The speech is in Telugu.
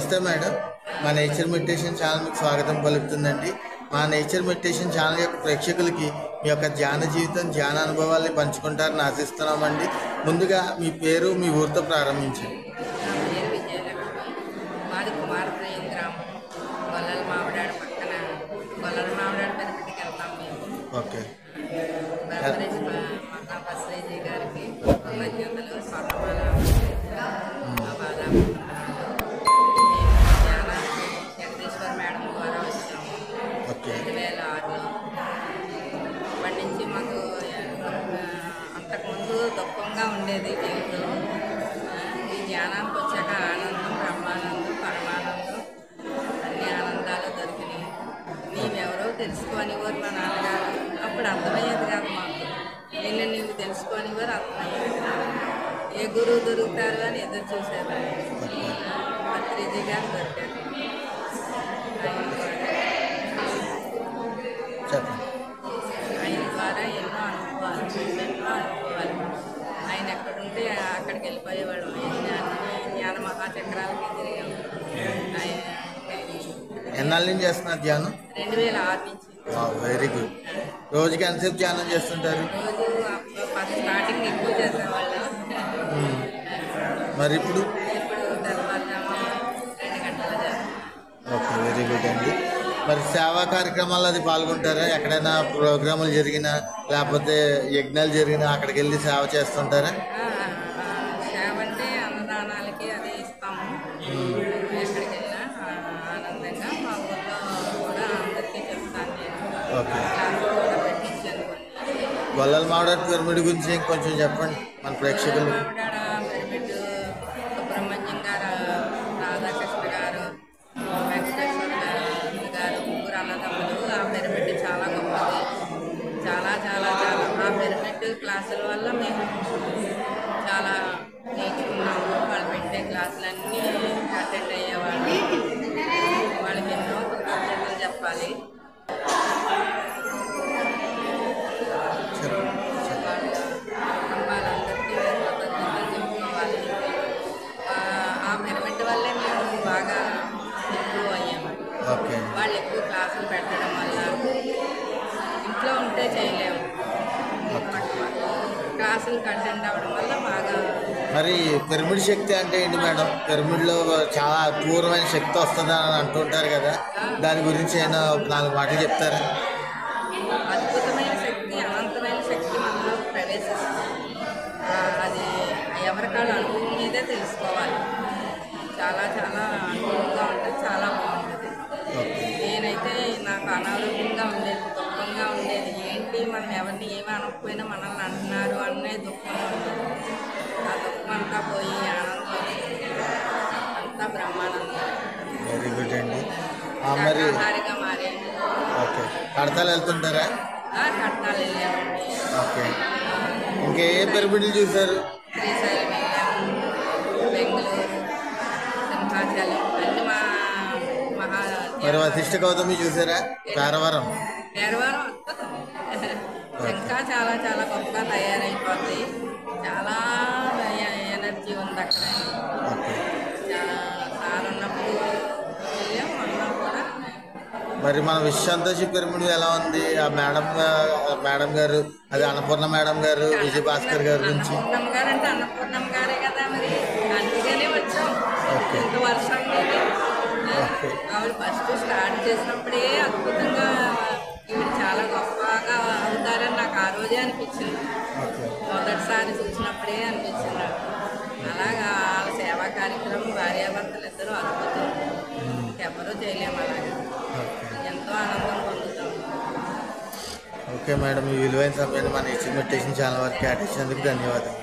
నమస్తే మేడం. మా నేచర్ మెడిటేషన్ ఛానల్కి స్వాగతం పలుకుతుందండి. మా నేచర్ మెడిటేషన్ ఛానల్ యొక్క ప్రేక్షకులకి మీ యొక్క ధ్యాన జీవితం, ధ్యాన అనుభవాల్ని పంచుకుంటారని ఆశిస్తున్నామండి. ముందుగా మీ పేరు, మీ ఊరితో ప్రారంభించండి. మాది కుమారప్రయం గ్రామం, గొల్లల మామిడాడు పక్కన గొల్లల మామిడాడు పెరిపెట్టికి వెళ్తాం మేము. ఓకే. బసరేజీ గారికి కృతజ్ఞతలు, స్వర్ణమాల జగదీశ్వర్ మేడం ద్వారా వచ్చాము 2006లో. అప్పటి నుంచి మాకు అంతకుముందు దుఃఖంగా ఉండేది జీవితం. ఈ ధ్యానానికి వచ్చాక ఆనందం, బ్రహ్మానందం, పరమానందం, అన్ని ఆనందాలు దొరికినాయి. నీవెవరో తెలుసుకొనివారు మా నాన్నగారు. అప్పుడు అర్థమయ్యేది కాదు మాకు. నిన్ను నీవు తెలుసుకొనివారు అర్థమయ్యేది కాదు. ఏ గురువు దొరుకుతారు అని ఎదురు చూసేదాన్ని. పత్రిజీ గారు దొరికారు. ఆయన ద్వారా ఎన్నో అనుభవాలు. ఆయన ఎక్కడుంటే అక్కడికి వెళ్ళిపోయేవాడు. జ్ఞాన మహాచక్రాలకి తిరిగాము. ఆయన ఎన్నాళ్ళ నుంచి చేస్తున్నారు ధ్యానం? 2006 నుంచి. Very good. రోజుకి ఎంతసేపు ధ్యానం చేస్తుంటారు? రోజు ఫస్ట్ స్టార్టింగ్ ఎక్కువ చేసేవాళ్ళు. మరి ఇప్పుడు తెల్లవారుజాము 2 గంటల చేస్తాం. ఓకే, వెరీ గుడ్ అండి. మరి సేవా కార్యక్రమాల్లో అది పాల్గొంటారా? ఎక్కడైనా ప్రోగ్రాములు జరిగినా లేకపోతే యజ్ఞాలు జరిగినా అక్కడికి వెళ్ళి సేవ చేస్తుంటారా? సేవ అంటే అన్నదానాలకి అది ఇస్తాము. ఎక్కడికి వెళ్ళినా ఆనందంగా మా ఊళ్ళో కూడా అందరికీ చెప్తాను నేను. ఓకే. కూడా పెట్టించాను. గొల్లల మామిడాడు పిరమిడ్ గురించి కొంచెం చెప్పండి మన ప్రేక్షకులు. పిరమిడ్ సుబ్రహ్మణ్యం గారు, రాధాకృష్ణ గారు, వెంకటేశ్వర గారు, ముగ్గురు అన్నదమ్ములు. ఆ పిరమిడ్ చాలా గొప్పది. చాలా చాలా చాలా ఆ పిరమిడ్ క్లాసుల వల్ల మేము చాలా నేర్చుకున్నాము. వాళ్ళు పెట్టే క్లాసులన్నీ అటెండ్ అయ్యేవాళ్ళు. వాళ్ళకి ఎన్నో కృతజ్ఞతలు చెప్పాలి. కుటుంబాలందరికీ కృతజ్ఞతలు చెప్పుకోవాలి. ఆ పిరమిడ్ వల్లే మేము బాగా ఇంప్రూవ్ అయ్యాము. వాళ్ళు ఎక్కువ క్లాసులు పెట్టడం వల్ల ఇంట్లో ఉంటే చేయలేము. క్లాసులకు అటెండ్ అవ్వడం వల్ల బాగా. మరి పిరమిడ్ శక్తి అంటే ఏంటి మేడం? పిరమిడ్లో చాలా అపూర్వమైన శక్తి వస్తుంది అని అంటుంటారు కదా, దాని గురించి అయినా ఒక 4 మాటలు చెప్తారా? అద్భుతమైన శక్తి, అనంతమైన శక్తి మనలో ప్రవేశిస్తుంది. అది ఎవరికాళ్ళ అనుభవం మీదే తెలుసుకోవాలి. చాలా చాలా అనుభవంగా ఉంటుంది. చాలా బాగుంటుంది. నేనైతే నాకు అనారోగ్యంగా ఉండేది, దుఃఖంగా ఉండేది. ఏంటి మనం ఎవరిని ఏమీ అనకపోయినా మనల్ని అంటున్నారు అనే దుఃఖంగా ఉండేది. ఆ దుఃఖం అంతా పోయి ఆనందం అంతా బ్రహ్మానందం. వెరీ గుడ్ అండి. మరి హారిగా మారేది. ఓకే. కడతాలు వెళ్తుంటారా? కడతాలు వెళ్ళామండి. ఓకే. ఇంకే పిరమిడ్లు చూసారు? శ్రీశైలం వెళ్ళాము, బెంగళూరు, సింహాచలం, అన్ని మహా. మరి వశిష్ఠ గౌతమి చూసారా? పేరవరం అద్భుతం. ఇంకా చాలా చాలా గొప్పగా తయారైపోతాయి. చాలా ఎనర్జీ ఉంది అక్కడ. చాలా సార్ ఉన్నప్పుడు వెళ్ళాం, మొన్న కూడా. మరి మన విశ్వసంతోషి పిరమిడ్ ఎలా ఉంది? ఆ మేడం గారు, అది అన్నపూర్ణ మేడం గారు, విజయభాస్కర్ గారి గురించి. అన్నపూర్ణమ్మ గారు అంటే అన్నపూర్ణమ్మ గారే కదా, మరి అందుకనే వచ్చాం. ఇంత వర్షం మీద ఆవిడ ఫస్ట్ స్టార్ట్ చేసినప్పుడే అద్భుతంగా ఈవిడ చాలా గొప్పగా అవుతారని నాకు ఆ రోజే అనిపించింది. మొదటిసారి చూసినప్పుడే అనిపించింది నాకు. అలాగా వాళ్ళ సేవా కార్యక్రమం భార్యాభర్తలు ఇద్దరు అద్భుతం. ఎవరూ చేయలేము. అలాగా ఎంతో ఆనందం పొందుతాం. ఓకే మేడం, ఈ విలువైన సమయాన్ని మన నేచర్ మెడిటేషన్ ఛానల్ వారికి కేటాయించినందుకు ధన్యవాదాలు.